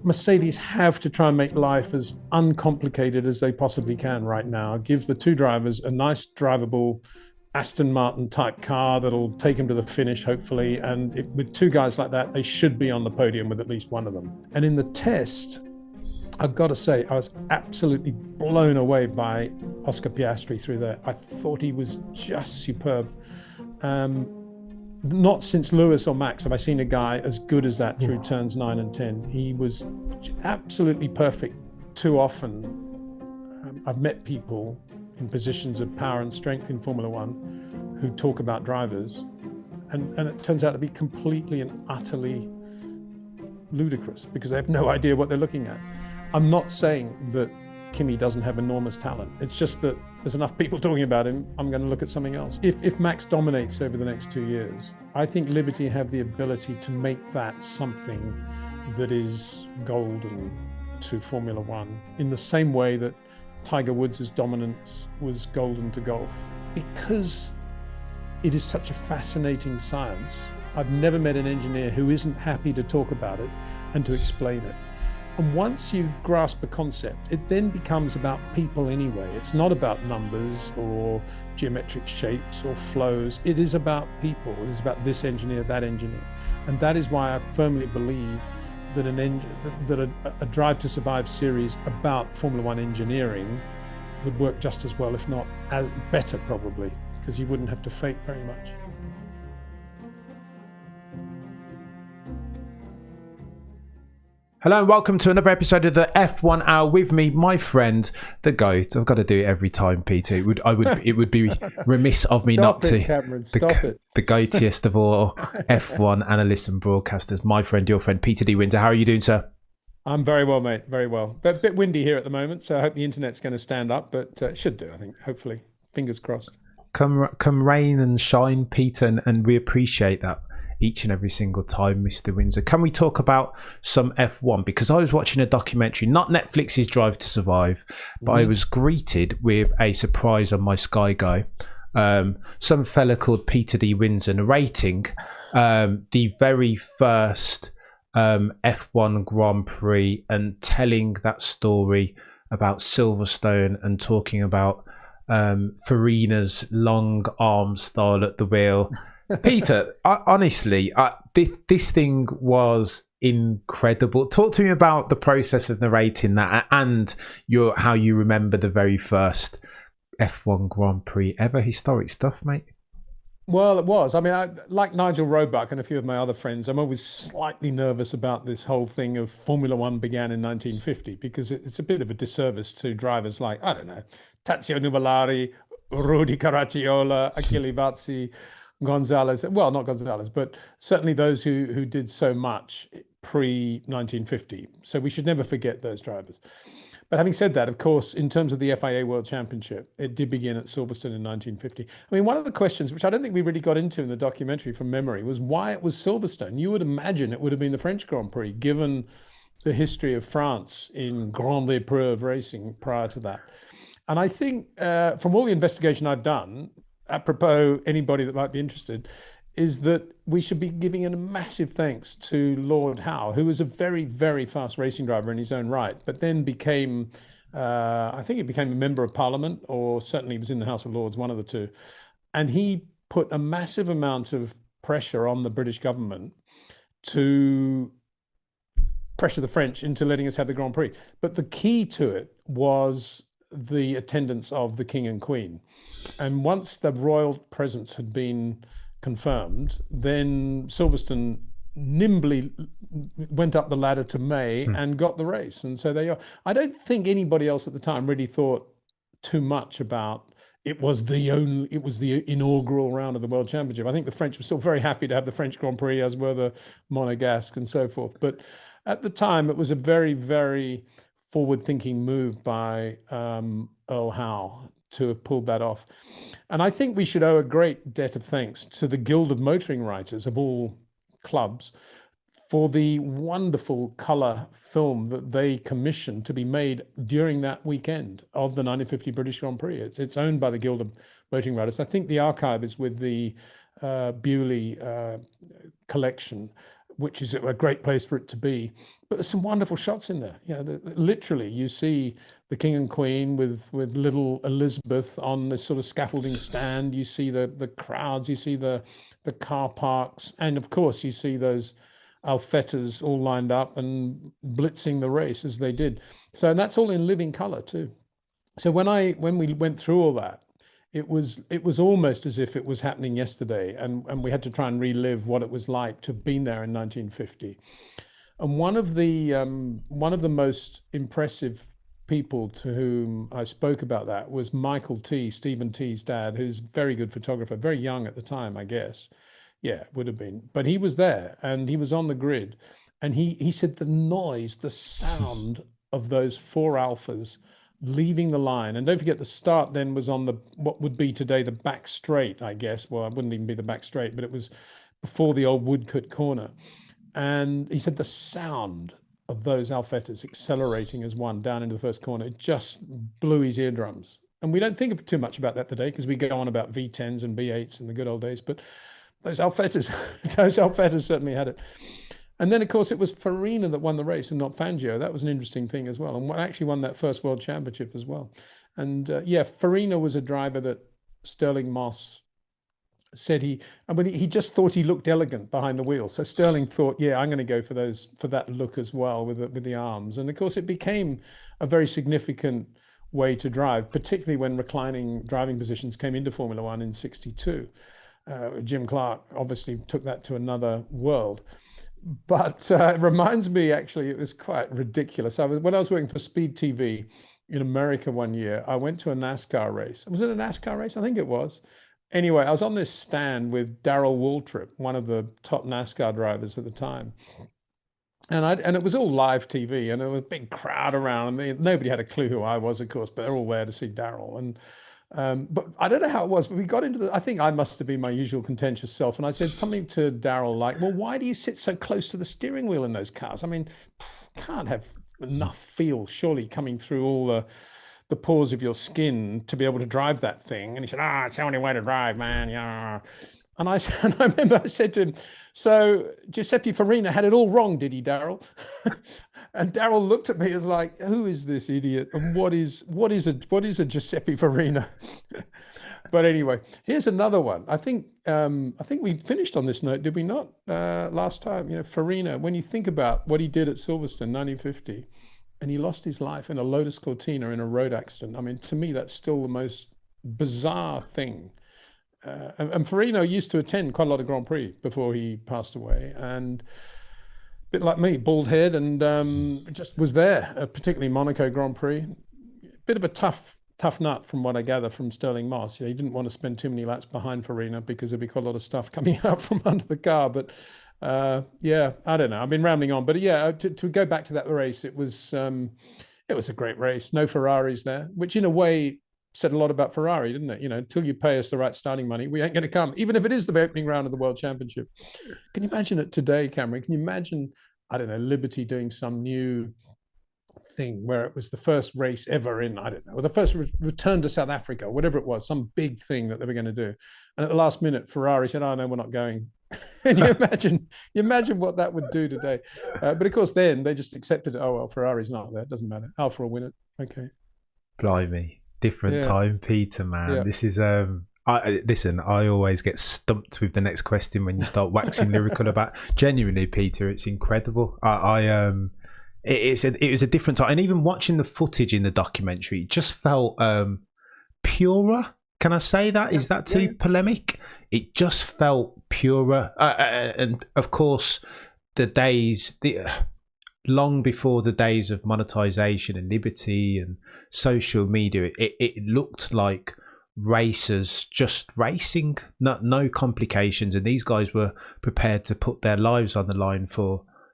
Mercedes have to try and make life as uncomplicated as they possibly can right now. Give the two drivers a nice drivable Aston Martin type car that'll take them to the finish, hopefully. And with two guys like that, they should be on the podium with at least one of them. And in the test, I've got to say, I was absolutely blown away by Oscar Piastri through there. I thought he was just superb. Not since Lewis or Max have I seen a guy as good as that through turns 9 and 10. He was absolutely perfect too often. I've met people in positions of power and strength in Formula One who talk about drivers, and it turns out to be completely and utterly ludicrous because they have no idea what they're looking at. I'm not saying that Kimi doesn't have enormous talent. It's just that there's enough people talking about him, I'm going to look at something else. If Max dominates over the next 2 years, I think Liberty have the ability to make that something that is golden to Formula One, in the same way that Tiger Woods' dominance was golden to golf. Because it is such a fascinating science, I've never met an engineer who isn't happy to talk about it and to explain it. And once you grasp a concept, it then becomes about people anyway. It's not about numbers or geometric shapes or flows. It is about people. It is about this engineer, that engineer. And that is why I firmly believe that a Drive to Survive series about Formula One engineering would work just as well, if not as better probably, because you wouldn't have to fake very much. Hello and welcome to another episode of the F1 Hour with me, my friend, the GOAT. I've got to do it every time, Peter. It would be remiss of me not to. Cameron, stop it. The GOATiest of all F1 analysts and broadcasters, my friend, your friend, Peter D. Windsor. How are you doing, sir? I'm very well, mate. Very well. But a bit windy here at the moment, so I hope the internet's going to stand up, but it should do, I think, hopefully. Fingers crossed. Come rain and shine, Peter, and we appreciate that each and every single time, Mr. Windsor. Can we talk about some F1? Because I was watching a documentary, not Netflix's Drive to Survive, but I was greeted with a surprise on my Sky Go. Some fella called Peter D. Windsor narrating the very first F1 Grand Prix and telling that story about Silverstone and talking about Farina's long arm style at the wheel. Peter, honestly, this thing was incredible. Talk to me about the process of narrating that and how you remember the very first F1 Grand Prix ever. Historic stuff, mate. Well, it was. I mean, like Nigel Roebuck and a few of my other friends, I'm always slightly nervous about this whole thing of Formula One began in 1950 because it's a bit of a disservice to drivers like, I don't know, Tazio Nuvolari, Rudi Caracciola, Achille Vazzi, Gonzalez, well, not Gonzalez, but certainly those who did so much pre-1950. So we should never forget those drivers. But having said that, of course, in terms of the FIA World Championship, it did begin at Silverstone in 1950. I mean, one of the questions, which I don't think we really got into in the documentary from memory, was why it was Silverstone. You would imagine it would have been the French Grand Prix, given the history of France in Grande Épreuve racing prior to that. And I think from all the investigation I've done, apropos anybody that might be interested, is that we should be giving a massive thanks to Lord Howe, who was a very, very fast racing driver in his own right, but then became, I think he became a member of Parliament, or certainly was in the House of Lords, one of the two. And he put a massive amount of pressure on the British government to pressure the French into letting us have the Grand Prix. But the key to it was the attendance of the King and Queen. And once the royal presence had been confirmed, then Silverstone nimbly went up the ladder to May and got the race. And so they are. I don't think anybody else at the time really thought too much about it was the inaugural round of the World Championship. I think the French were still very happy to have the French Grand Prix, as were the Monegasque and so forth. But at the time, it was a very, very forward-thinking move by Earl Howe to have pulled that off. And I think we should owe a great debt of thanks to the Guild of Motoring Writers of all clubs for the wonderful colour film that they commissioned to be made during that weekend of the 1950 British Grand Prix. It's owned by the Guild of Motoring Writers. I think the archive is with the Bewley collection. which is a great place for it to be. But there's some wonderful shots in there. Literally, you see the king and queen with little Elizabeth on this sort of scaffolding stand. You see the crowds. You see the car parks, and of course, you see those Alfettas all lined up and blitzing the race as they did. So that's all in living color too. So when we went through all that, it was almost as if it was happening yesterday, and we had to try and relive what it was like to have been there in 1950. And one of the most impressive people to whom I spoke about that was Michael T, Stephen T's dad, who's a very good photographer, very young at the time, I guess. Yeah, would have been. But he was there and he was on the grid, and he said the noise, the sound of those four Alphas leaving the line. And don't forget, the start then was on what would be today the back straight, I guess. Well, it wouldn't even be the back straight, but it was before the old woodcut corner. And he said the sound of those Alfettas accelerating as one down into the first corner, it just blew his eardrums. And we don't think too much about that today because we go on about V10s and V8s in the good old days. But those Alfettas, those Alfettas certainly had it. And then, of course, it was Farina that won the race and not Fangio. That was an interesting thing as well. And actually won that first world championship as well. And Farina was a driver that Stirling Moss said he just thought he looked elegant behind the wheel. So Stirling thought, I'm going to go for that look as well with the arms. And of course, it became a very significant way to drive, particularly when reclining driving positions came into Formula One in '62. Jim Clark obviously took that to another world. But it reminds me, actually, it was quite ridiculous. When I was working for Speed TV in America one year, I went to a NASCAR race. Was it a NASCAR race? I think it was. Anyway, I was on this stand with Darrell Waltrip, one of the top NASCAR drivers at the time. And it was all live TV, and there was a big crowd around. I mean, nobody had a clue who I was, of course, but they're all there to see Darrell. But I don't know how it was, but we got into I think I must have been my usual contentious self. And I said something to Darrell like, well, why do you sit so close to the steering wheel in those cars? I mean, can't have enough feel, surely, coming through all the pores of your skin to be able to drive that thing. And he said, it's the only way to drive, man. Yeah. And I remember I said to him, so Giuseppe Farina had it all wrong, did he, Darrell? And Darrell looked at me as like, who is this idiot? And what is a Giuseppe Farina? But anyway, here's another one. I think we finished on this note, did we not? Last time, Farina, when you think about what he did at Silverstone, 1950, and he lost his life in a Lotus Cortina in a road accident. I mean, to me, that's still the most bizarre thing. And Farina used to attend quite a lot of Grand Prix before he passed away, and a bit like me, bald head, and just was there, particularly Monaco Grand Prix. Bit of a tough nut from what I gather from Stirling Moss. He didn't want to spend too many laps behind Farina because there'd be quite a lot of stuff coming out from under the car. But I don't know. I've been rambling on, but to go back to that race, it was a great race. No Ferraris there, which in a way said a lot about Ferrari, didn't it? Until you pay us the right starting money, we ain't going to come, even if it is the opening round of the World Championship. Can you imagine it today, Cameron? Can you imagine, I don't know, Liberty doing some new thing where it was the first race ever in, I don't know, or the first return to South Africa, whatever it was, some big thing that they were going to do. And at the last minute, Ferrari said, oh, no, we're not going. And you imagine what that would do today. But of course, then they just accepted it. Oh, well, Ferrari's not there. It doesn't matter. Alfa will win it. Okay. Blimey. Different time, Peter, man. Yeah. This is listen, I always get stumped with the next question when you start waxing lyrical about. Genuinely, Peter, it's incredible. It was a different time, and even watching the footage in the documentary, it just felt purer. Can I say that? Is that too polemic? It just felt purer, and of course, long before the days of monetization and liberty and social media, it looked like racers just racing, no complications, and these guys were prepared to put their lives on the line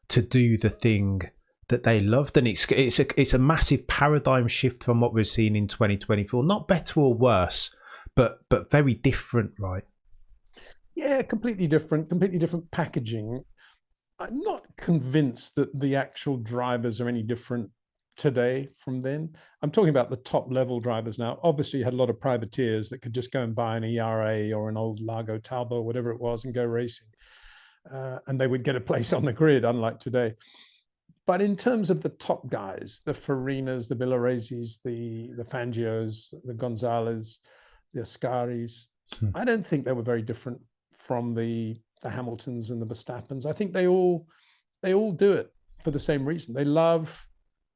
to do the thing that they loved. And it's a massive paradigm shift from what we're seeing in 2024. Not better or worse, but very different, right? Yeah, completely different packaging. I'm not convinced that the actual drivers are any different today from then. I'm talking about the top level drivers now. Obviously, you had a lot of privateers that could just go and buy an ERA or an old Largo Talbot or whatever it was and go racing. and they would get a place on the grid, unlike today. But in terms of the top guys, the Farinas, the Villarezes, the Fangios, the Gonzalez, the Ascaris, I don't think they were very different from the Hamiltons and the Verstappens. I think they all do it for the same reason. They love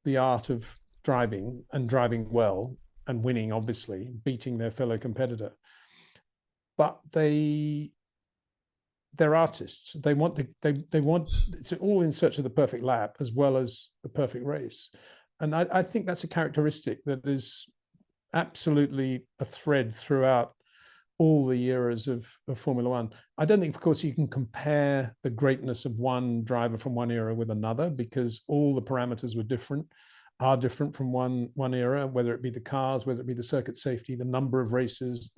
the art of driving and driving well and winning, obviously, beating their fellow competitor. But they're artists. They want it's all in search of the perfect lap as well as the perfect race. And I think that's a characteristic that is absolutely a thread throughout all the eras of Formula One. I don't think, of course, you can compare the greatness of one driver from one era with another, because all the parameters are different from one era, whether it be the cars, whether it be the circuit safety, the number of races,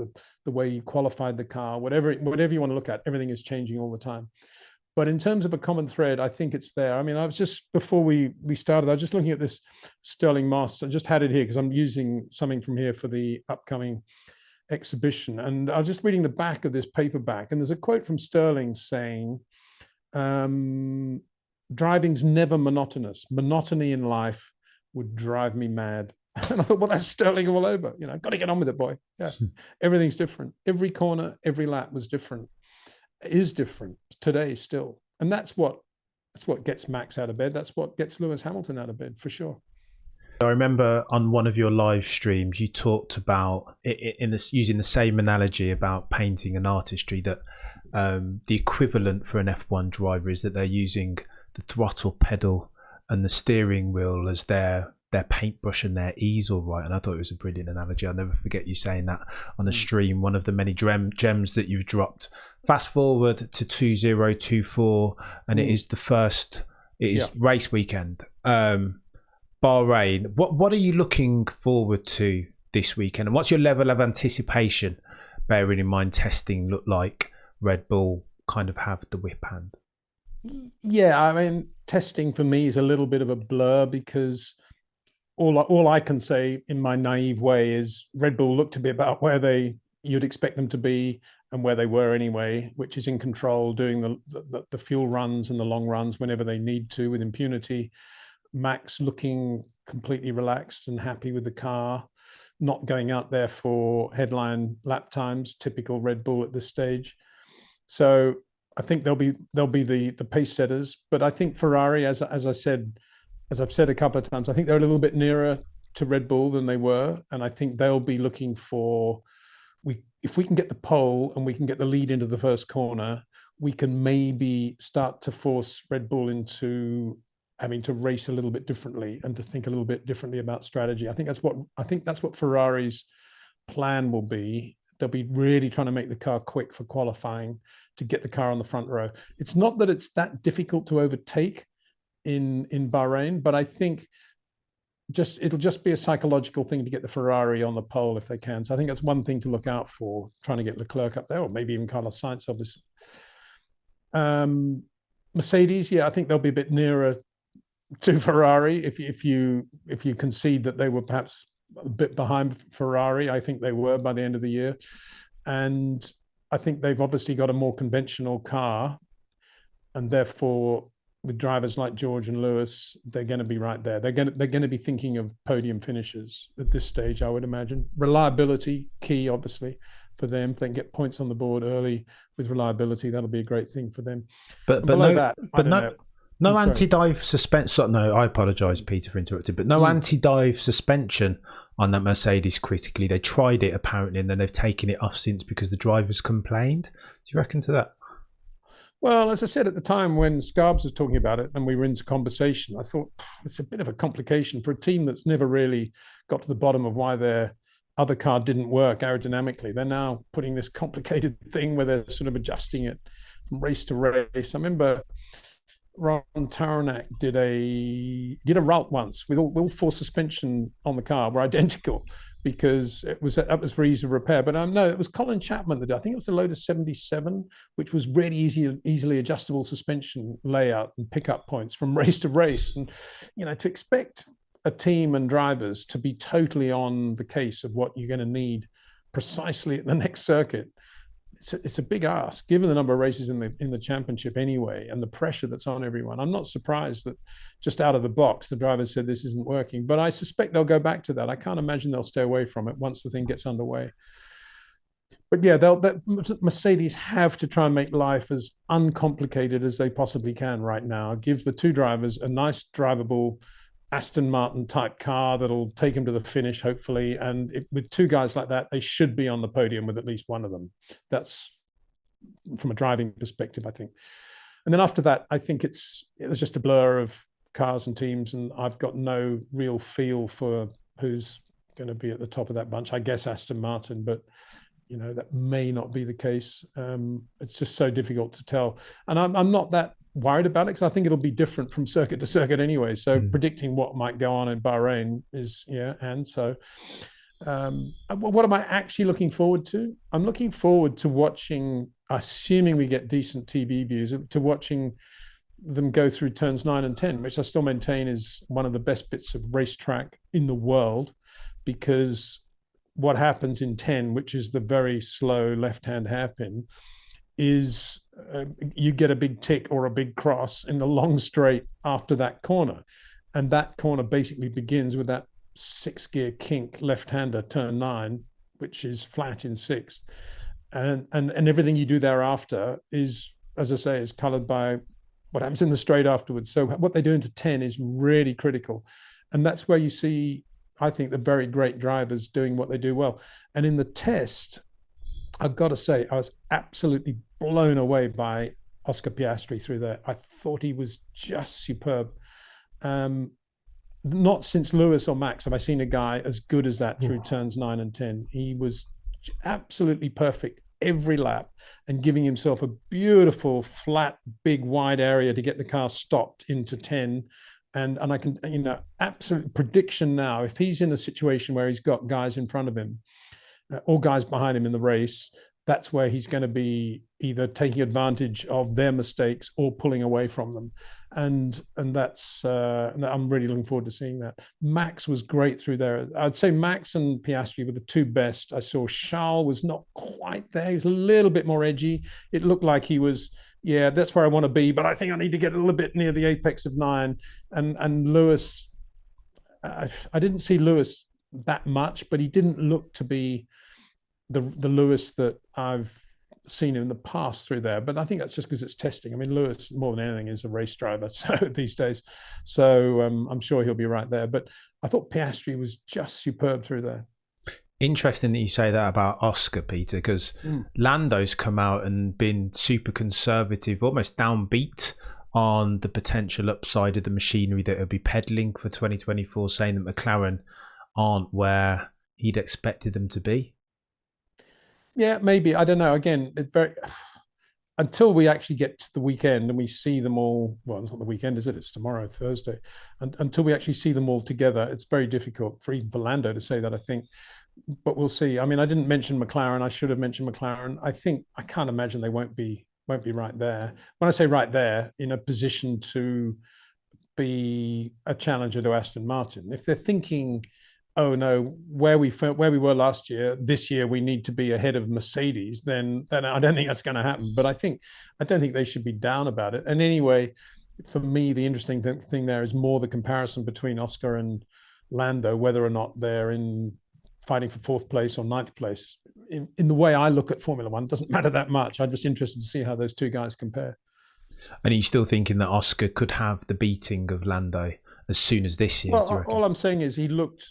the way you qualified the car, whatever you want to look at, everything is changing all the time. But in terms of a common thread, I think it's there. I mean, I was just, before we started, I was just looking at this Stirling Moss. I just had it here because I'm using something from here for the upcoming exhibition. And I was just reading the back of this paperback, and there's a quote from Stirling saying, driving's never monotonous. Monotony in life would drive me mad. And I thought, well, that's Stirling all over. Got to get on with it, boy. Yeah, everything's different. Every corner, every lap was different. It is different today still, and that's what gets Max out of bed. That's what gets Lewis Hamilton out of bed, for sure. I remember on one of your live streams, you talked about using the same analogy about painting and artistry, that the equivalent for an F1 driver is that they're using the throttle pedal and the steering wheel as their paintbrush and their easel, right? And I thought it was a brilliant analogy. I'll never forget you saying that on a stream, one of the many gems that you've dropped. Fast forward to 2024, and it is race weekend. Bahrain. What are you looking forward to this weekend, and what's your level of anticipation, bearing in mind testing looked like Red Bull kind of have the whip hand? Yeah, I mean, testing for me is a little bit of a blur, because all I can say in my naive way is Red Bull looked to be about where you'd expect them to be and where they were anyway, which is in control, doing the fuel runs and the long runs whenever they need to with impunity. Max looking completely relaxed and happy with the car, not going out there for headline lap times, typical Red Bull at this stage. So I think they'll be the pace setters. But I think Ferrari, as I've said a couple of times, I think they're a little bit nearer to Red Bull than they were, and I think they'll be looking for, if we can get the pole and we can get the lead into the first corner, we can maybe start to force Red Bull into having to race a little bit differently and to think a little bit differently about strategy. I think that's what Ferrari's plan will be. They'll be really trying to make the car quick for qualifying to get the car on the front row. It's not that it's that difficult to overtake in Bahrain, but I think it'll just be a psychological thing to get the Ferrari on the pole if they can. So I think that's one thing to look out for, trying to get Leclerc up there, or maybe even Carlos Sainz, obviously. Mercedes, yeah, I think they'll be a bit nearer to Ferrari. If you concede that they were perhaps a bit behind Ferrari, I think they were by the end of the year. And I think they've obviously got a more conventional car, and therefore with drivers like George and Lewis, they're going to be right there. They're going to be thinking of podium finishes at this stage, I would imagine. Reliability key, obviously, for them. If they can get points on the board early with reliability, that'll be a great thing for them. But below that, no anti-dive suspension. No, I apologise, Peter, for interrupting. But no anti-dive suspension on that Mercedes critically. They tried it apparently, and then they've taken it off since because the drivers complained. Do you reckon to that? Well, as I said at the time when Scarbs was talking about it and we were in conversation, I thought it's a bit of a complication for a team that's never really got to the bottom of why their other car didn't work aerodynamically. They're now putting this complicated thing where they're sort of adjusting it from race to race. I remember Ron Taronak did a route once with all four suspension on the car were identical, because that was for ease of repair. But no, it was Colin Chapman that did. I think it was the Lotus 77, which was really easily adjustable suspension layout and pickup points from race to race. And to expect a team and drivers to be totally on the case of what you're going to need precisely at the next circuit it's a big ask given the number of races in the championship anyway, and the pressure that's on everyone. I'm not surprised that just out of the box the drivers said this isn't working, but I suspect they'll go back to that. I can't imagine they'll stay away from it once the thing gets underway. But yeah, Mercedes have to try and make life as uncomplicated as they possibly can right now. Give the two drivers a nice drivable Aston Martin type car that'll take them to the finish, hopefully. And with two guys like that, they should be on the podium with at least one of them. That's from a driving perspective, I think. And then after that, I think it's just a blur of cars and teams, and I've got no real feel for who's going to be at the top of that bunch. I guess Aston Martin, but that may not be the case. It's just so difficult to tell. And I'm not that worried about it because I think it'll be different from circuit to circuit anyway. So predicting what might go on in Bahrain is, and so what am I actually looking forward to? I'm looking forward to watching, assuming we get decent TV views, to watching them go through turns 9 and 10, which I still maintain is one of the best bits of racetrack in the world, because what happens in 10, which is the very slow left-hand hairpin, is you get a big tick or a big cross in the long straight after that corner. And that corner basically begins with that 6-gear kink left-hander turn 9, which is flat in 6. And everything you do thereafter is, as I say, is colored by what happens in the straight afterwards. So what they do into 10 is really critical. And that's where you see, I think, the very great drivers doing what they do well. And in the test, I've got to say, I was absolutely blown away by Oscar Piastri through there. I thought he was just superb. Not since Lewis or Max have I seen a guy as good as that through turns 9 and 10. He was absolutely perfect every lap and giving himself a beautiful, flat, big, wide area to get the car stopped into 10. And I can, absolute prediction now, if he's in a situation where he's got guys in front of him or guys behind him in the race, that's where he's going to be either taking advantage of their mistakes or pulling away from them. And that's, I'm really looking forward to seeing that. Max was great through there. I'd say Max and Piastri were the two best. I saw Charles was not quite there. He was a little bit more edgy. It looked like he was, that's where I want to be, but I think I need to get a little bit near the apex of 9. And Lewis, I didn't see Lewis that much, but he didn't look to be the Lewis that I've seen in the past through there. But I think that's just because it's testing. I mean, Lewis, more than anything, is a race driver these days. So I'm sure he'll be right there. But I thought Piastri was just superb through there. Interesting that you say that about Oscar, Peter, because Lando's come out and been super conservative, almost downbeat on the potential upside of the machinery that he'll be peddling for 2024, saying that McLaren aren't where he'd expected them to be. Yeah, maybe. I don't know. Again, until we actually get to the weekend and we see them all. Well, it's not the weekend, is it? It's tomorrow, Thursday. And until we actually see them all together, it's very difficult for even for Lando to say that, I think. But we'll see. I mean, I didn't mention McLaren. I should have mentioned McLaren. I can't imagine they won't be right there. When I say right there, in a position to be a challenger to Aston Martin. If they're thinking, oh no, where we were last year, this year we need to be ahead of Mercedes, then I don't think that's going to happen. But I don't think they should be down about it. And anyway, for me, the interesting thing there is more the comparison between Oscar and Lando, whether or not they're in fighting for 4th place or 9th place. In the way I look at Formula One, it doesn't matter that much. I'm just interested to see how those two guys compare. And are you still thinking that Oscar could have the beating of Lando as soon as this year? Well, all I'm saying is he looked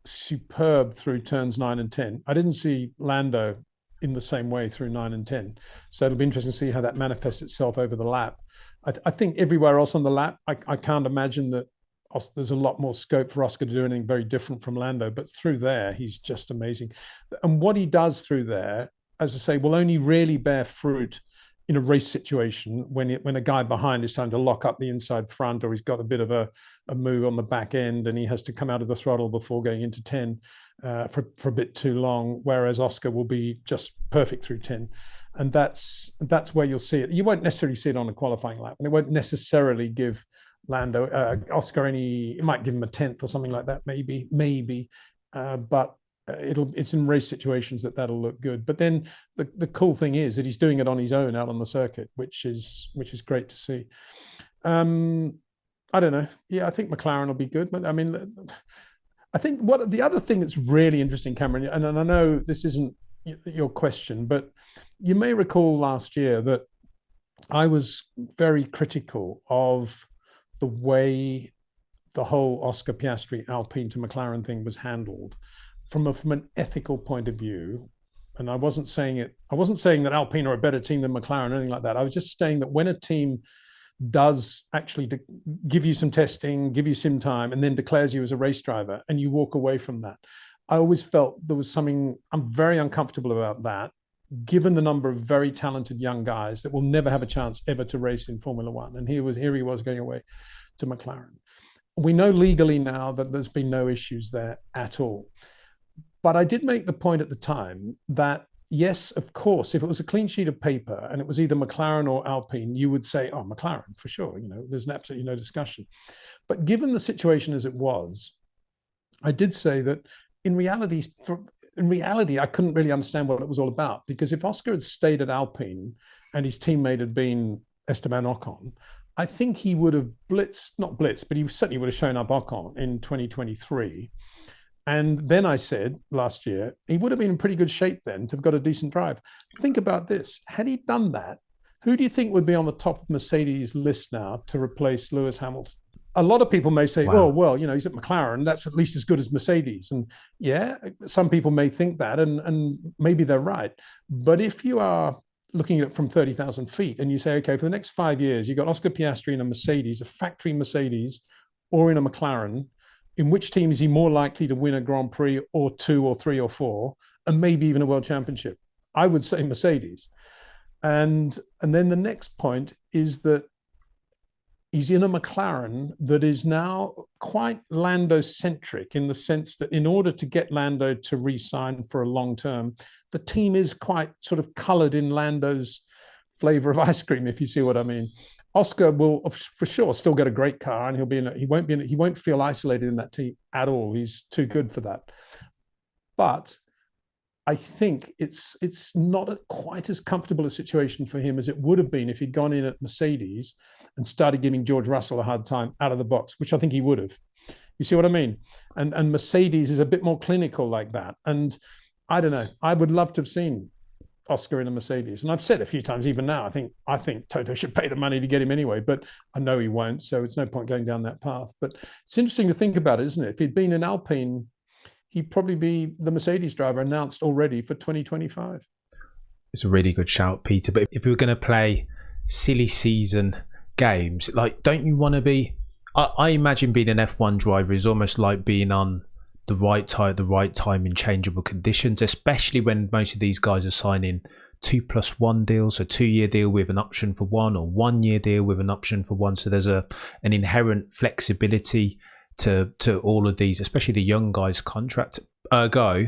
superb through turns 9 and 10. I didn't see Lando in the same way through 9 and 10. So it'll be interesting to see how that manifests itself over the lap. I think everywhere else on the lap, I can't imagine that there's a lot more scope for Oscar to do anything very different from Lando, but through there, he's just amazing. And what he does through there, as I say, will only really bear fruit in a race situation when a guy behind is trying to lock up the inside front, or he's got a bit of a move on the back end and he has to come out of the throttle before going into 10 for a bit too long, whereas Oscar will be just perfect through 10. And that's where you'll see it. You won't necessarily see it on a qualifying lap, and it won't necessarily give Oscar it might give him a 10th or something like that, maybe. But it's in race situations that'll look good. But then the cool thing is that he's doing it on his own out on the circuit, which is great to see. I don't know. Yeah, I think McLaren will be good. But I mean, I think what the other thing that's really interesting, Cameron, and I know this isn't your question, but you may recall last year that I was very critical of the way the whole Oscar Piastri Alpine to McLaren thing was handled from an ethical point of view. And I wasn't saying that Alpine are a better team than McLaren or anything like that. I was just saying that when a team does actually give you some testing, give you sim time, and then declares you as a race driver, and you walk away from that, I always felt there was something, I'm very uncomfortable about that, given the number of very talented young guys that will never have a chance ever to race in Formula One. And here he was going away to McLaren. We know legally now that there's been no issues there at all. But I did make the point at the time that, yes, of course, if it was a clean sheet of paper and it was either McLaren or Alpine, you would say, oh, McLaren, for sure. There's absolutely no discussion. But given the situation as it was, I did say that in reality, I couldn't really understand what it was all about, because if Oscar had stayed at Alpine and his teammate had been Esteban Ocon, I think he would have not blitzed, but he certainly would have shown up Ocon in 2023. And then I said last year, he would have been in pretty good shape then to have got a decent drive. Think about this. Had he done that, who do you think would be on the top of Mercedes' list now to replace Lewis Hamilton? A lot of people may say, wow, oh, well, he's at McLaren. That's at least as good as Mercedes. And yeah, some people may think that, and maybe they're right. But if you are looking at it from 30,000 feet and you say, okay, for the next 5 years, you've got Oscar Piastri in a Mercedes, a factory Mercedes, or in a McLaren, in which team is he more likely to win a Grand Prix or 2 or 3 or 4, and maybe even a world championship? I would say Mercedes. And then the next point is that he's in a McLaren that is now quite Lando-centric, in the sense that in order to get Lando to re-sign for a long term, the team is quite sort of coloured in Lando's flavour of ice cream, if you see what I mean. Oscar will for sure still get a great car, and he won't feel isolated in that team at all. He's too good for that. But I think it's not quite as comfortable a situation for him as it would have been if he'd gone in at Mercedes and started giving George Russell a hard time out of the box, which I think he would have. You see what I mean? And Mercedes is a bit more clinical like that. And I don't know. I would love to have seen Oscar in a Mercedes. And I've said a few times, even now, I think Toto should pay the money to get him anyway, but I know he won't. So it's no point going down that path. But it's interesting to think about it, isn't it? If he'd been in Alpine, he'd probably be the Mercedes driver announced already for 2025. It's a really good shout, Peter. But if we were going to play silly season games, like, don't you want to be... I imagine being an F1 driver is almost like being on the right tire at the right time in changeable conditions, especially when most of these guys are signing 2+1 deals, so 2-year deal with an option for 1, or 1-year deal with an option for 1. So there's an inherent flexibility to all of these, especially the young guys' contract. Ergo,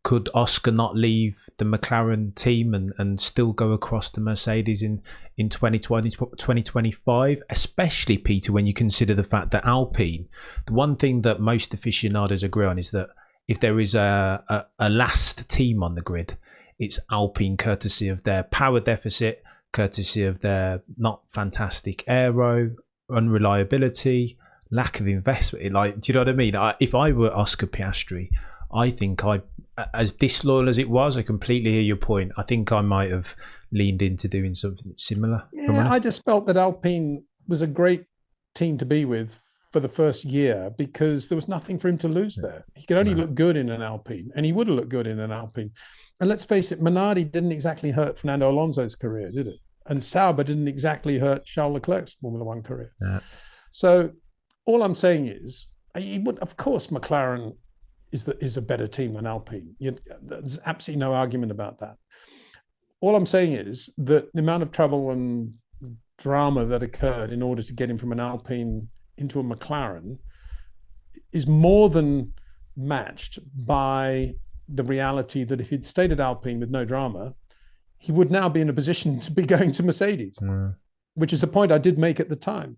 could Oscar not leave the McLaren team and still go across to Mercedes in 2025? Especially, Peter, when you consider the fact that Alpine, the one thing that most aficionados agree on is that if there is a last team on the grid, it's Alpine, courtesy of their power deficit, courtesy of their not fantastic aero, unreliability, lack of investment. Like, do you know what I mean? If I were Oscar Piastri, I think as disloyal as it was, I completely hear your point. I think I might have leaned into doing something similar. Yeah, I just felt that Alpine was a great team to be with for the first year, because there was nothing for him to lose there. He could only look good in an Alpine, and he would have looked good in an Alpine. And let's face it, Minardi didn't exactly hurt Fernando Alonso's career, did it? And Sauber didn't exactly hurt Charles Leclerc's Formula One career. Yeah. So all I'm saying is, of course, McLaren is a better team than Alpine. There's absolutely no argument about that. All I'm saying is that the amount of trouble and drama that occurred in order to get him from an Alpine into a McLaren is more than matched by the reality that if he'd stayed at Alpine with no drama, he would now be in a position to be going to Mercedes, which is a point I did make at the time.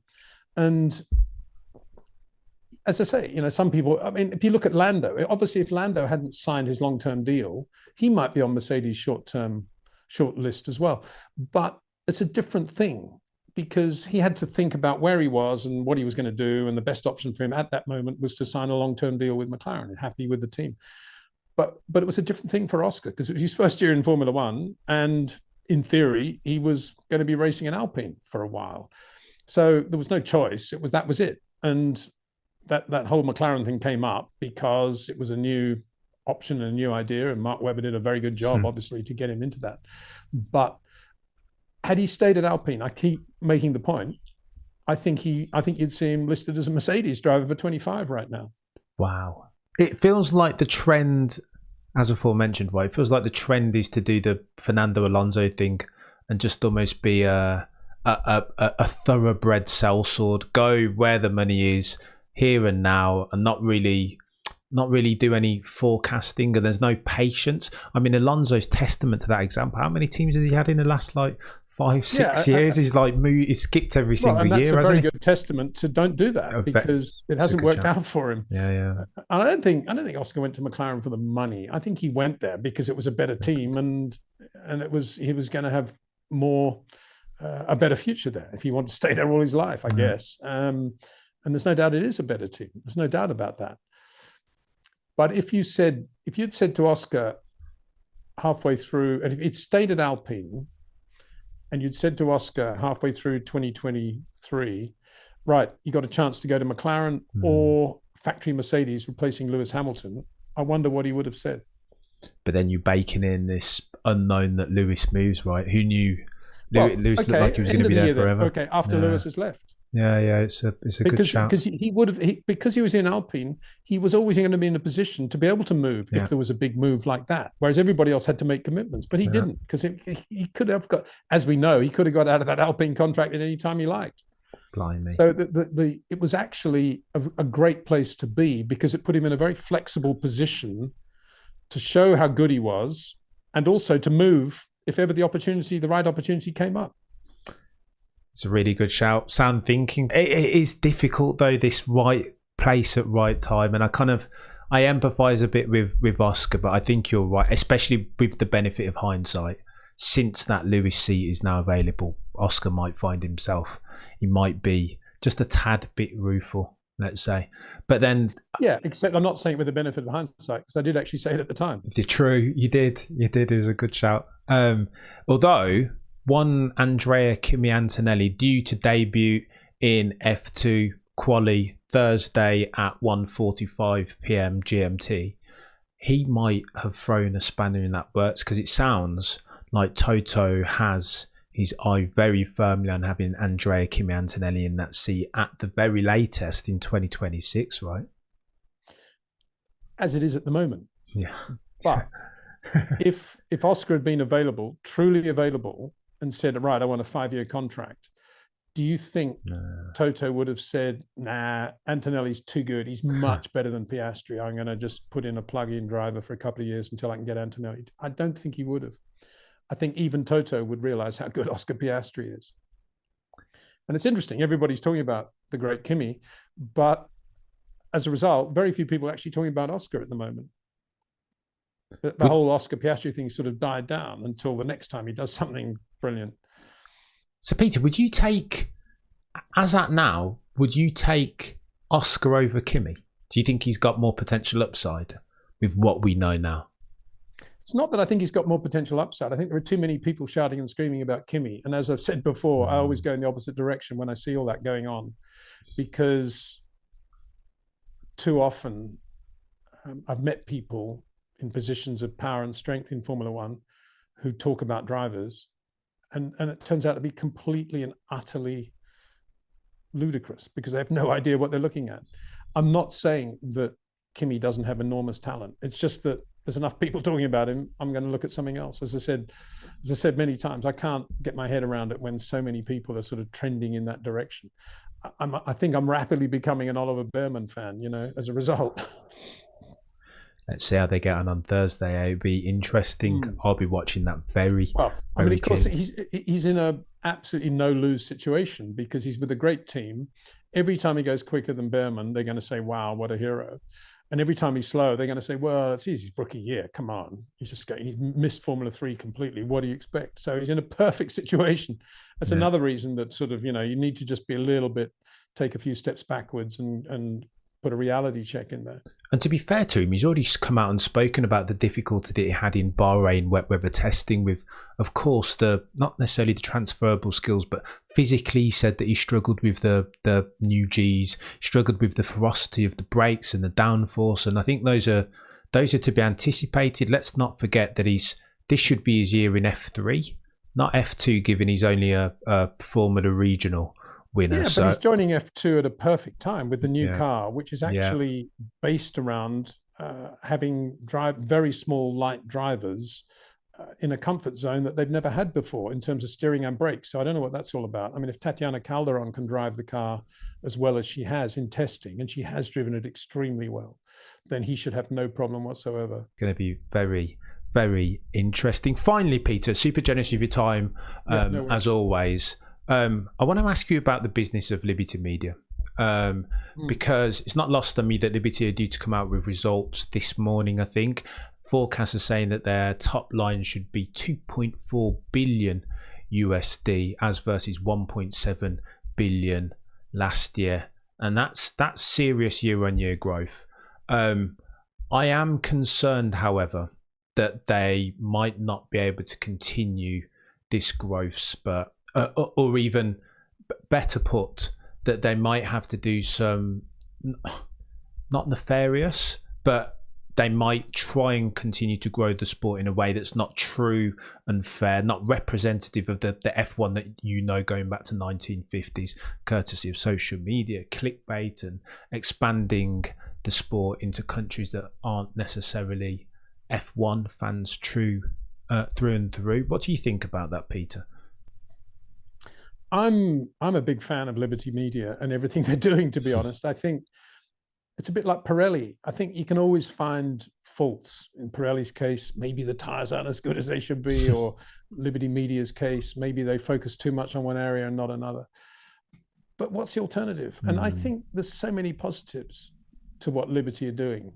And as I say, some people, I mean, if you look at Lando, obviously if Lando hadn't signed his long-term deal, he might be on Mercedes short list as well. But it's a different thing because he had to think about where he was and what he was going to do. And the best option for him at that moment was to sign a long-term deal with McLaren and happy with the team. But it was a different thing for Oscar because it was his first year in Formula One. And in theory, he was going to be racing an Alpine for a while. So there was no choice. That was it. And that whole McLaren thing came up because it was a new option and a new idea. And Mark Webber did a very good job, obviously, to get him into that. But had he stayed at Alpine, I keep making the point, I think you'd see him listed as a Mercedes driver for 25 right now. Wow. It feels like the trend, as aforementioned, right? It feels like the trend is to do the Fernando Alonso thing and just almost be a thoroughbred sellsword, go where the money is, here and now, and not really do any forecasting, and there's no patience. I mean, Alonso's testament to that example. How many teams has he had in the last 5-6 years? He's skipped every single year. That's a very good testament to don't do that because it hasn't worked out for him. Yeah. And I don't think Oscar went to McLaren for the money. I think he went there because it was a better team and he was going to have a better future there if he wanted to stay there all his life, I guess. And there's no doubt it is a better team. There's no doubt about that. But if you'd said to Oscar halfway through, and if he'd stayed at Alpine, and you'd said to Oscar halfway through 2023, right, you got a chance to go to McLaren or factory Mercedes replacing Lewis Hamilton, I wonder what he would have said. But then you're baking in this unknown that Lewis moves, right? Who knew Lewis looked like he was going to be there forever? Okay, after Lewis has left. Yeah, it's a good shout. Because because he was in Alpine, he was always going to be in a position to be able to move if there was a big move like that. Whereas everybody else had to make commitments, but he didn't because he could have got, as we know, he could have got out of that Alpine contract at any time he liked. Blimey. So it was actually a great place to be because it put him in a very flexible position to show how good he was and also to move if ever the right opportunity came up. It's a really good shout. Sound thinking. It is difficult though, this right place at right time, and I empathise a bit with Oscar, but I think you're right, especially with the benefit of hindsight. Since that Lewis seat is now available, Oscar might find himself. He might be just a tad bit rueful, let's say. But then, except I'm not saying it with the benefit of hindsight because I did actually say it at the time. True, you did. Is a good shout. Although. One Andrea Kimi Antonelli due to debut in F2 quali Thursday at 1:45 p.m. GMT. He might have thrown a spanner in that works because it sounds like Toto has his eye very firmly on having Andrea Kimi Antonelli in that seat at the very latest in 2026, right? As it is at the moment. Yeah. But if Oscar had been truly available, and said, right, I want a 5-year contract, do you think Toto would have said, nah, Antonelli's too good. He's much better than Piastri. I'm going to just put in a plug-in driver for a couple of years until I can get Antonelli. I don't think he would have. I think even Toto would realize how good Oscar Piastri is. And it's interesting. Everybody's talking about the great Kimi, but as a result, very few people are actually talking about Oscar at the moment. The whole Oscar Piastri thing sort of died down until the next time he does something brilliant. So, Peter, would you take Oscar over Kimi? Do you think he's got more potential upside with what we know now? It's not that I think he's got more potential upside. I think there are too many people shouting and screaming about Kimi. And as I've said before, I always go in the opposite direction when I see all that going on, because too often I've met people in positions of power and strength in Formula One who talk about drivers, and it turns out to be completely and utterly ludicrous because they have no idea what they're looking at. I'm not saying that Kimi doesn't have enormous talent. It's just that there's enough people talking about him. I'm going to look at something else. As I said many times, I can't get my head around it when so many people are sort of trending in that direction. I think I'm rapidly becoming an Oliver Behrman fan, as a result. Let's see how they get on Thursday. It'll be interesting. I'll be watching that very well. I mean, of course, he's in a absolutely no-lose situation because he's with a great team, Every time he goes quicker than Behrman, they're going to say, wow, what a hero. And every time he's slow, they're going to say, well, it's his rookie year. Come on. He's missed Formula 3 completely. What do you expect? So he's in a perfect situation. That's another reason that sort of, you need to just be a little bit, take a few steps backwards and put a reality check in there. And to be fair to him, he's already come out and spoken about the difficulty that he had in Bahrain wet weather testing with, of course, not necessarily the transferable skills, but physically he said that he struggled with the new Gs, struggled with the ferocity of the brakes and the downforce. And I think those are to be anticipated. Let's not forget that this should be his year in F3, not F2, given he's only a Formula Regional winner. Yeah, but he's joining F2 at a perfect time with the new car, which is actually based around having very small, light drivers in a comfort zone that they've never had before in terms of steering and brakes. So I don't know what that's all about. I mean, if Tatiana Calderon can drive the car as well as she has in testing, and she has driven it extremely well, then he should have no problem whatsoever. Going to be very, very interesting. Finally, Peter, super generous of your time, as always. I want to ask you about the business of Liberty Media, because it's not lost on me that Liberty are due to come out with results this morning, I think. Forecasts are saying that their top line should be 2.4 billion USD as versus 1.7 billion last year. And that's serious year-on-year growth. I am concerned, however, that they might not be able to continue this growth spurt. Or even better put, that they might have to do some, not nefarious, but they might try and continue to grow the sport in a way that's not true and fair, not representative of the F1 that going back to 1950s, courtesy of social media, clickbait, and expanding the sport into countries that aren't necessarily F1 fans through and through. What do you think about that, Peter? I'm a big fan of Liberty Media and everything they're doing, to be honest. I think it's a bit like Pirelli. I think you can always find faults. In Pirelli's case, maybe the tires aren't as good as they should be, or Liberty Media's case, maybe they focus too much on one area and not another. But what's the alternative? And I think there's so many positives to what Liberty are doing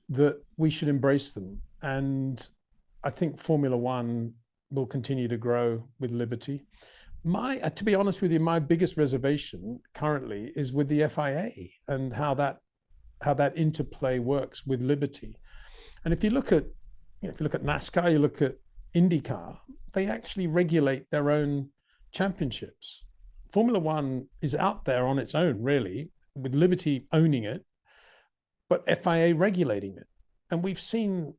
that we should embrace them. And I think Formula One will continue to grow with Liberty. To be honest with you, my biggest reservation currently is with the FIA and how that interplay works with Liberty. And if you look at NASCAR, you look at IndyCar, they actually regulate their own championships. Formula One is out there on its own, really, with Liberty owning it, but FIA regulating it. And we've seen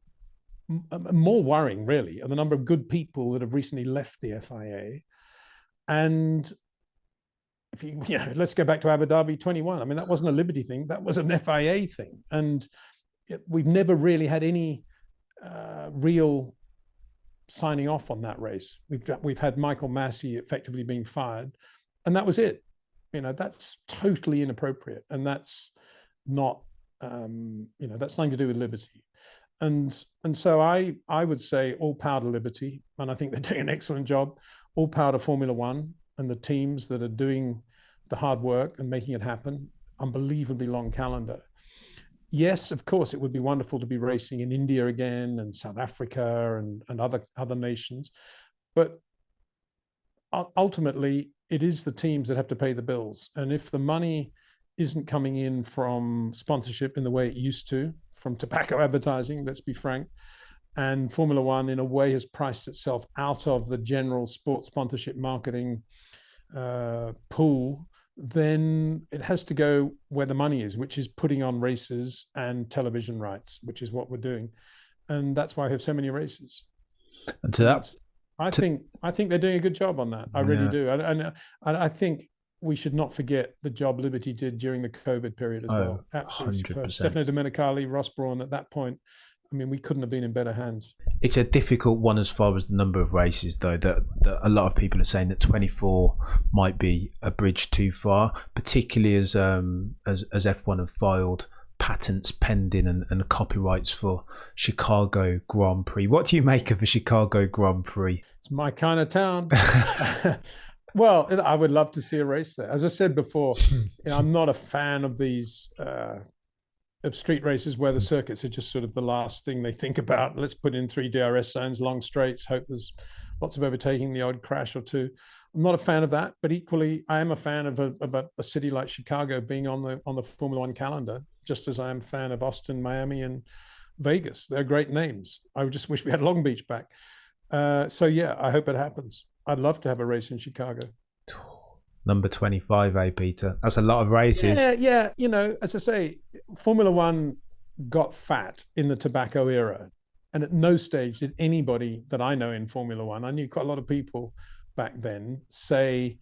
more worrying, really, are the number of good people that have recently left the FIA. And let's go back to Abu Dhabi 21. I mean, that wasn't a Liberty thing. That was an FIA thing. And we've never really had any real signing off on that race. We've had Michael Massey effectively being fired, and that was it. That's totally inappropriate. And that's not, that's nothing to do with Liberty. And so I would say all power to Liberty, and I think they're doing an excellent job. All power to Formula One and the teams that are doing the hard work and making it happen. Unbelievably long calendar. Yes, of course, it would be wonderful to be racing in India again and South Africa and other nations. But ultimately, it is the teams that have to pay the bills. And if the money isn't coming in from sponsorship in the way it used to, from tobacco advertising, let's be frank, and Formula One in a way has priced itself out of the general sports sponsorship marketing pool, then it has to go where the money is, which is putting on races and television rights, which is what we're doing. And that's why I have so many races. And to that, I think they're doing a good job on that. I really do. And I think we should not forget the job Liberty did during the COVID period as well. Absolutely superb. Stefano Domenicali, Ross Brawn at that point. I mean, we couldn't have been in better hands. It's a difficult one as far as the number of races, though, that a lot of people are saying that 24 might be a bridge too far, particularly as F1 have filed patents pending and copyrights for Chicago Grand Prix. What do you make of the Chicago Grand Prix? It's my kind of town. Well, I would love to see a race there. As I said before, I'm not a fan of these of street races where the circuits are just sort of the last thing they think about. Let's put in 3 DRS zones, long straights, hope there's lots of overtaking, the odd crash or two. I'm not a fan of that, but equally, I am a fan of a city like Chicago being on the Formula One calendar, just as I am a fan of Austin, Miami, and Vegas. They're great names. I just wish we had Long Beach back. So yeah, I hope it happens. I'd love to have a race in Chicago. Number 25, Peter? That's a lot of races. Yeah. As I say, Formula One got fat in the tobacco era. And at no stage did anybody that I know in Formula One, I knew quite a lot of people back then, say,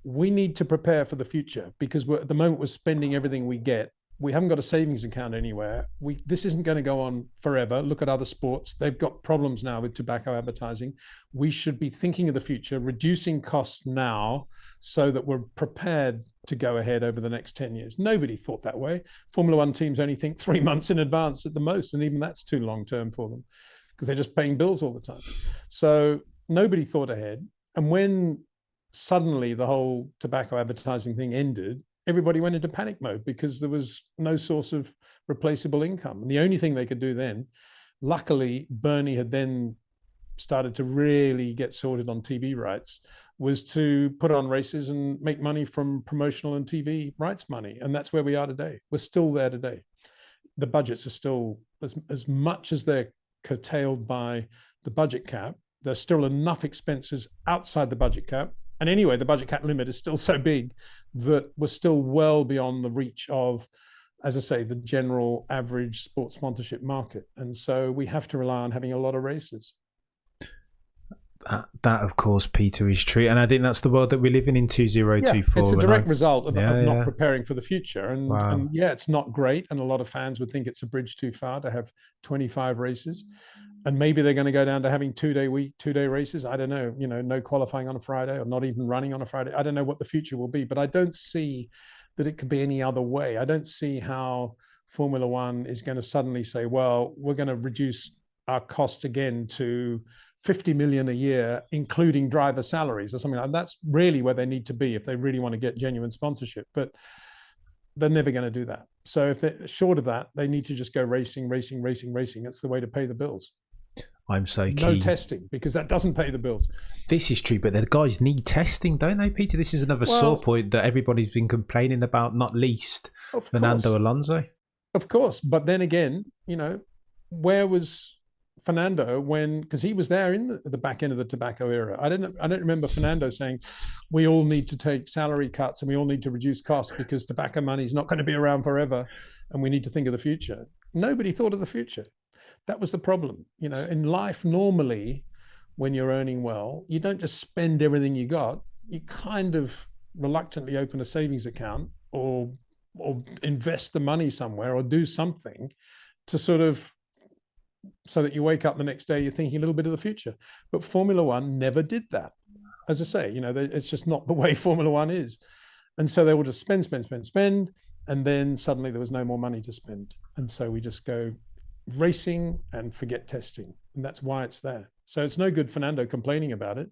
we need to prepare for the future because at the moment we're spending everything we get. We haven't got a savings account anywhere. This isn't going to go on forever. Look at other sports. They've got problems now with tobacco advertising. We should be thinking of the future, reducing costs now so that we're prepared to go ahead over the next 10 years. Nobody thought that way. Formula One teams only think 3 months in advance at the most, and even that's too long term for them because they're just paying bills all the time. So nobody thought ahead. And when suddenly the whole tobacco advertising thing ended, everybody went into panic mode because there was no source of replaceable income. And the only thing they could do then, luckily, Bernie had then started to really get sorted on TV rights, was to put on races and make money from promotional and TV rights money. And that's where we are today. We're still there today. The budgets are still, as much as they're curtailed by the budget cap, there's still enough expenses outside the budget cap. And anyway, the budget cap limit is still so big that we're still well beyond the reach of, as I say, the general average sports sponsorship market. And so we have to rely on having a lot of races. That of course, Peter, is true. And I think that's the world that we're living in 2024. It's a direct result of not preparing for the future. And yeah, it's not great. And a lot of fans would think it's a bridge too far to have 25 races. And maybe they're going to go down to having 2-day races. I don't know, no qualifying on a Friday or not even running on a Friday. I don't know what the future will be, but I don't see that it could be any other way. I don't see how Formula One is going to suddenly say, well, we're going to reduce our costs again to 50 million a year, including driver salaries or something like that. That's really where they need to be if they really want to get genuine sponsorship. But they're never going to do that. So if they're short of that, they need to just go racing. That's the way to pay the bills. I'm so keen. No testing, because that doesn't pay the bills. This is true, but the guys need testing, don't they, Peter? This is another sore point that everybody's been complaining about, not least Fernando Alonso. Of course. But then again, where was Fernando because he was there in the back end of the tobacco era. I don't remember Fernando saying we all need to take salary cuts and we all need to reduce costs because tobacco money is not going to be around forever and we need to think of the future. Nobody thought of the future. That was the problem. In life, normally, when you're earning well, you don't just spend everything you got. You kind of reluctantly open a savings account or invest the money somewhere or do something to sort of, so that you wake up the next day, you're thinking a little bit of the future. But Formula One never did that. As I say, it's just not the way Formula One is. And so they will just spend. And then suddenly there was no more money to spend. And so we just go racing and forget testing. And that's why it's there. So it's no good Fernando complaining about it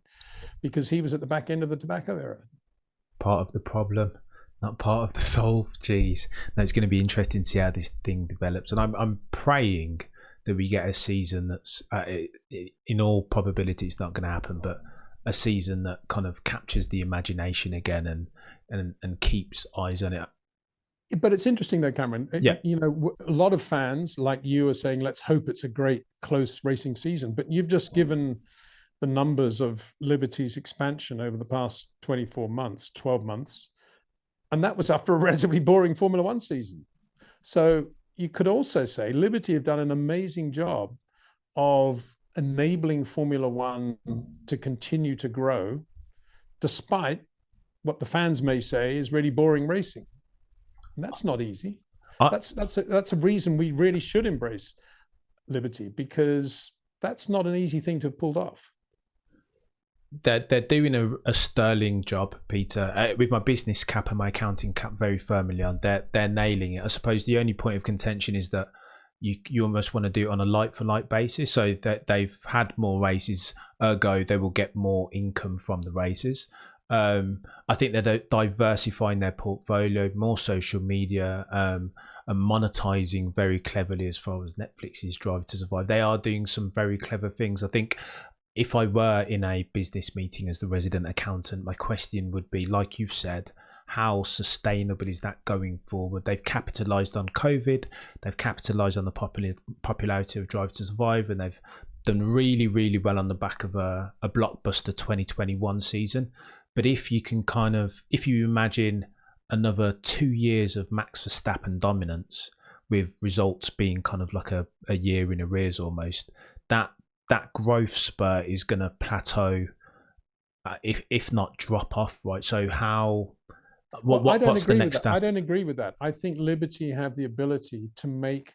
because he was at the back end of the tobacco era. Part of the problem, not part of the solve. Geez. No, it's going to be interesting to see how this thing develops. And I'm praying that we get a season that's, in all probability, it's not going to happen, but a season that kind of captures the imagination again and keeps eyes on it. But it's interesting though, Cameron. Yeah. A lot of fans like you are saying, let's hope it's a great close racing season. But you've just given the numbers of Liberty's expansion over the past 12 months. And that was after a relatively boring Formula One season. So you could also say Liberty have done an amazing job of enabling Formula One to continue to grow, despite what the fans may say is really boring racing. And that's not easy. That's a reason we really should embrace Liberty, because that's not an easy thing to have pulled off. They're doing a sterling job, Peter. With my business cap and my accounting cap very firmly on, they're nailing it. I suppose the only point of contention is that you almost want to do it on a like-for-like basis, so that they've had more races, ergo they will get more income from the races. I think they're diversifying their portfolio, more social media, and monetizing very cleverly as far as Netflix's Drive to Survive. They are doing some very clever things. I think if I were in a business meeting as the resident accountant, my question would be, like you've said, how sustainable is that going forward? They've capitalized on COVID, they've capitalized on the popularity of Drive to Survive, and they've done really, really well on the back of a blockbuster 2021 season. But if you imagine another 2 years of Max Verstappen dominance, with results being kind of like a year in arrears almost, that growth spurt is going to plateau, if not drop off, right? So what's the next step? I don't agree with that. I think Liberty have the ability to make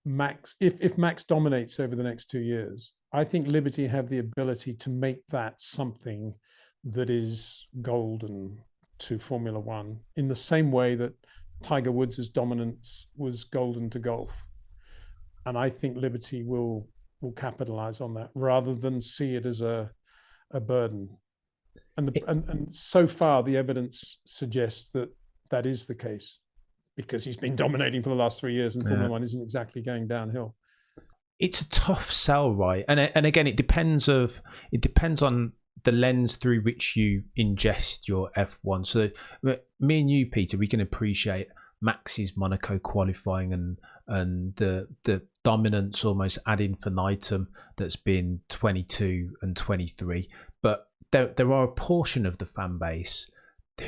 Max, if Max dominates over the next 2 years, I think Liberty have the ability to make that something that is golden to Formula One, in the same way that Tiger Woods' dominance was golden to golf. And I think Liberty will capitalize on that rather than see it as a burden. And so far, the evidence suggests that is the case, because he's been dominating for the last 3 years, and Formula One isn't exactly going downhill. It's a tough sell, right? And again, it depends on the lens through which you ingest your F1. So me and you, Peter, we can appreciate Max's Monaco qualifying and the dominance almost ad infinitum that's been 22 and 23. But there are a portion of the fan base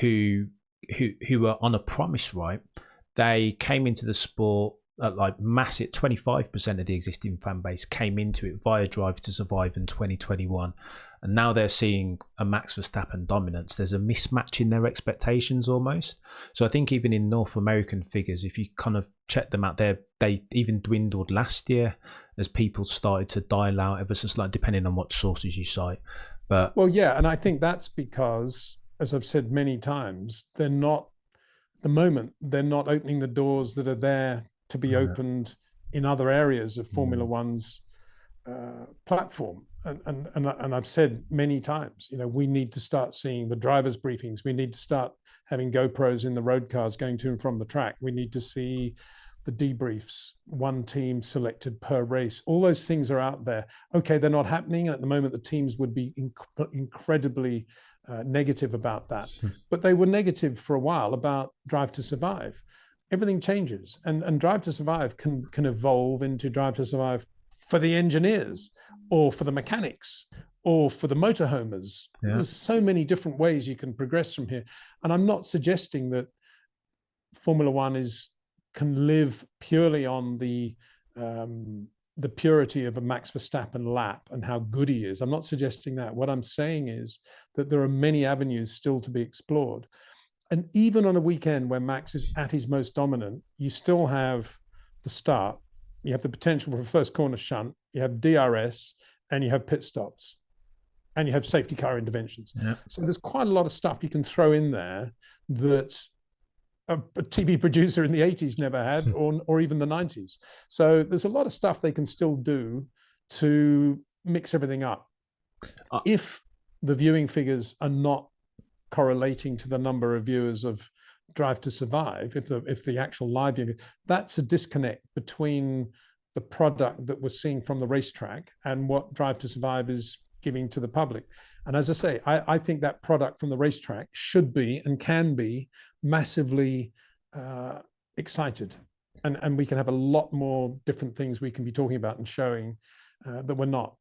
who are on a promise, right? They came into the sport at like massive 25% of the existing fan base came into it via Drive to Survive in 2021. And now they're seeing a Max Verstappen dominance. There's a mismatch in their expectations almost. So I think even in North American figures, if you kind of check them out, they even dwindled last year as people started to dial out ever so slightly, depending on what sources you cite. But well, yeah, and I think that's because, as I've said many times, they're not opening the doors that are there to be opened in other areas of Formula One's platform. And I've said many times, we need to start seeing the drivers' briefings. We need to start having GoPros in the road cars going to and from the track. We need to see the debriefs, one team selected per race. All those things are out there. Okay, they're not happening. And at the moment, the teams would be incredibly negative about that. But they were negative for a while about Drive to Survive. Everything changes. And Drive to Survive can evolve into Drive to Survive for the engineers, or for the mechanics, or for the motorhomers. Yeah. There's so many different ways you can progress from here. And I'm not suggesting that Formula One can live purely on the purity of a Max Verstappen lap and how good he is. I'm not suggesting that. What I'm saying is that there are many avenues still to be explored. And even on a weekend where Max is at his most dominant, you still have the start. You have the potential for a first corner shunt, you have DRS, and you have pit stops, and you have safety car interventions. Yeah. So there's quite a lot of stuff you can throw in there that a TV producer in the 80s never had, or even the 90s. So there's a lot of stuff they can still do to mix everything up. If the viewing figures are not correlating to the number of viewers of Drive to Survive, if the actual live viewing, that's a disconnect between the product that we're seeing from the racetrack and what Drive to Survive is giving to the public. And as I say, I think that product from the racetrack should be and can be massively excited, and we can have a lot more different things we can be talking about and showing that we're not.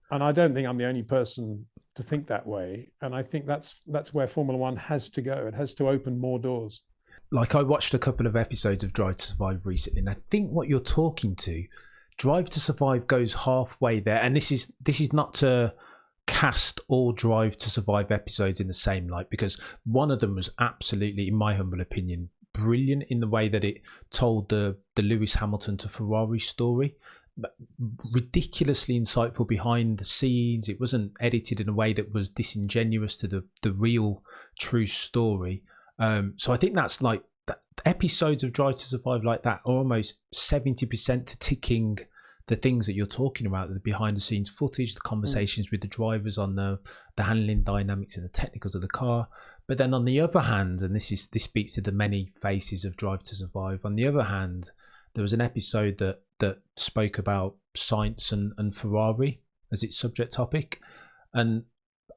And I don't think I'm the only person to think that way. And I think that's where Formula One has to go. It has to open more doors. Like, I watched a couple of episodes of Drive to Survive recently, and I think what you're talking to, Drive to Survive goes halfway there. And this is not to cast all Drive to Survive episodes in the same light, because one of them was absolutely, in my humble opinion, brilliant in the way that it told the Lewis Hamilton to Ferrari story. Ridiculously insightful behind the scenes. It wasn't edited in a way that was disingenuous to the real true story. So I think that's like episodes of Drive to Survive like that are almost 70% to ticking the things that you're talking about, the behind the scenes footage, the conversations with the drivers on the handling dynamics and the technicals of the car. But then on the other hand, and this speaks to the many faces of Drive to Survive, on the other hand, there was an episode that spoke about Sainz and Ferrari as its subject topic. And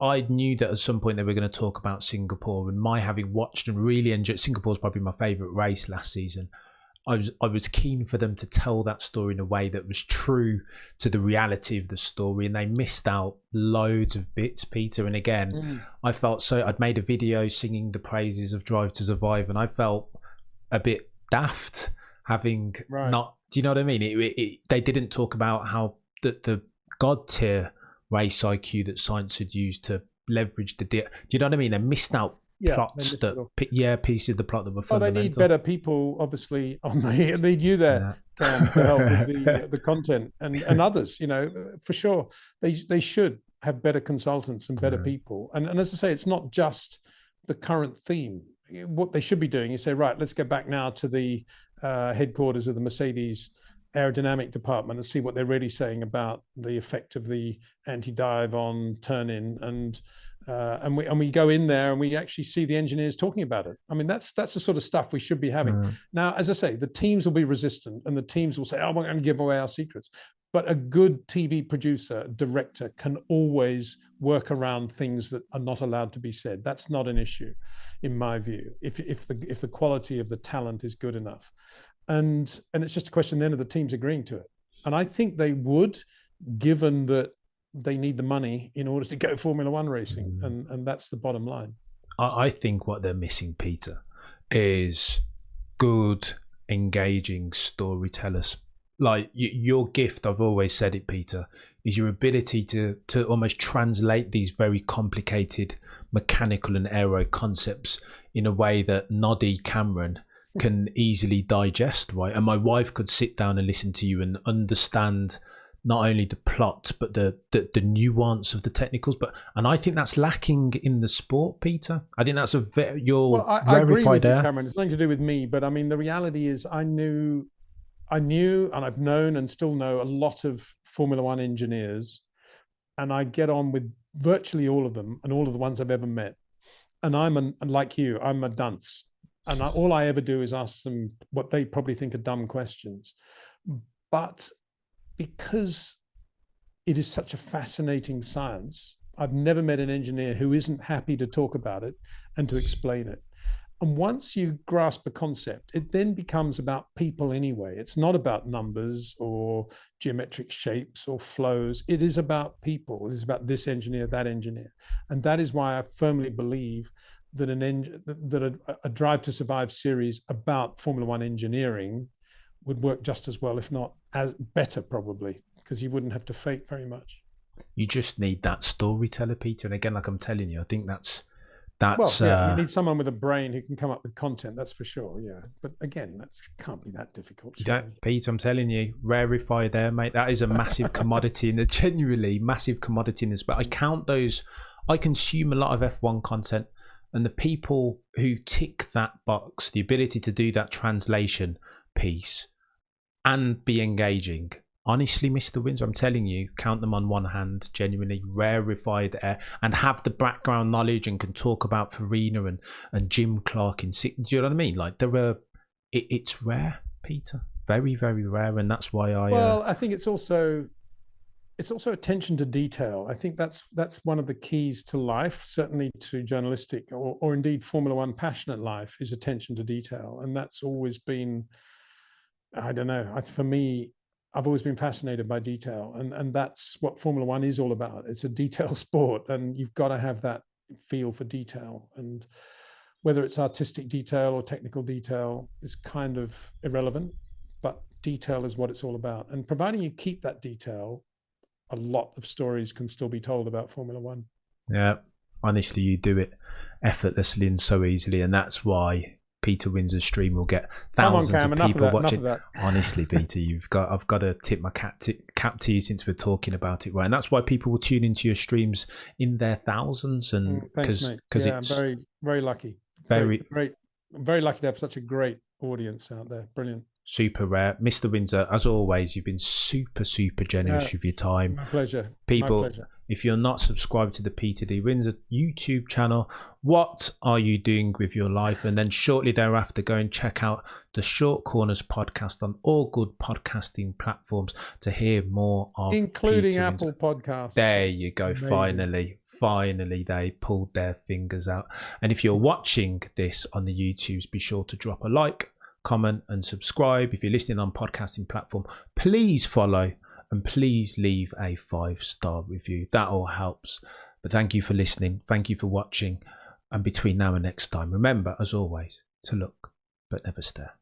I knew that at some point they were going to talk about Singapore, and my having watched and really enjoyed Singapore's probably my favourite race last season. I was keen for them to tell that story in a way that was true to the reality of the story, and they missed out loads of bits, Peter. And again, I felt so. I'd made a video singing the praises of Drive to Survive, and I felt a bit daft having not. Do you know what I mean? They didn't talk about how the god tier race IQ that Sainz had used to leverage the. Do you know what I mean? They missed out. Plots pieces of the plot that were fundamental. They need better people, obviously. They need you there, Cam, to help with the content and others. For sure, they should have better consultants and better people. And as I say, it's not just the current theme. What they should be doing is say, right, let's get back now to the headquarters of the Mercedes aerodynamic department and see what they're really saying about the effect of the anti-dive on turn-in and we go in there and we actually see the engineers talking about it. I mean, that's the sort of stuff we should be having. Now, as I say, the teams will be resistant and the teams will say, oh, we're going to give away our secrets. But a good TV producer, director can always work around things that are not allowed to be said. That's not an issue, in my view, if the quality of the talent is good enough. And it's just a question then of the teams agreeing to it. And I think they would, given that they need the money in order to go Formula One racing, and that's the bottom line. I think what they're missing, Peter, is good, engaging storytellers. Like your gift, I've always said it, Peter, is your ability to almost translate these very complicated mechanical and aero concepts in a way that Noddy Cameron can easily digest, right? And my wife could sit down and listen to you and understand not only the plot but the nuance of the technicals. And I think that's lacking in the sport, Peter. I think that's I agree with you, Cameron. It's nothing to do with me, but I mean the reality is I knew and I've known and still know a lot of Formula One engineers, and I get on with virtually all of them and all of the ones I've ever met. And like you, I'm a dunce. And all I ever do is ask them what they probably think are dumb questions. But because it is such a fascinating science, I've never met an engineer who isn't happy to talk about it and to explain it. And once you grasp a concept, it then becomes about people anyway. It's not about numbers or geometric shapes or flows. It is about people. It is about this engineer, that engineer. And that is why I firmly believe that a Drive to Survive series about Formula One engineering would work just as well, if not as better, probably, because you wouldn't have to fake very much. You just need that storyteller, Peter. And again, like I'm telling you, I think that's you need someone with a brain who can come up with content. That's for sure. Yeah, but again, that can't be that difficult. Peter, I'm telling you, rarify there, mate. That is a massive commodity, and a genuinely massive commodity in this. But I count those. I consume a lot of F1 content. And the people who tick that box, the ability to do that translation piece and be engaging, honestly, Mr. Windsor, I'm telling you, count them on one hand, genuinely rarefied air, and have the background knowledge and can talk about Farina and Jim Clark. Do you know what I mean? Like, it's rare, Peter. Very, very rare. And that's why I think it's also attention to detail. I think that's one of the keys to life, certainly to journalistic or indeed Formula One passionate life, is attention to detail. And that's always been, I don't know, for me, I've always been fascinated by detail. And that's what Formula One is all about. It's a detail sport, and you've got to have that feel for detail. And whether it's artistic detail or technical detail is kind of irrelevant, but detail is what it's all about. And providing you keep that detail, a lot of stories can still be told about Formula One. Yeah, honestly, you do it effortlessly and so easily, and that's why Peter Windsor's stream will get thousands of people watching. Honestly, Peter, I've got to tip my cap to you since we're talking about it, right? And that's why people will tune into your streams in their thousands, and because I'm very, very lucky. Very lucky to have such a great audience out there. Brilliant. super rare. Mr. Windsor, as always, you've been super, super generous with your time. My pleasure. People, My pleasure. if you're not subscribed to the Peter D. Windsor YouTube channel, what are you doing with your life? And then shortly thereafter, go and check out the Short Corners podcast on all good podcasting platforms to hear more of including Peter Apple Windsor. Podcasts. There you go. Amazing. Finally, they pulled their fingers out. And if you're watching this on the YouTubes, be sure to drop a like, comment, and subscribe. If you're listening on podcasting platform, please follow and please leave a 5-star review. That all helps. But thank you for listening. Thank you for watching. And between now and next time, remember, as always, to look but never stare.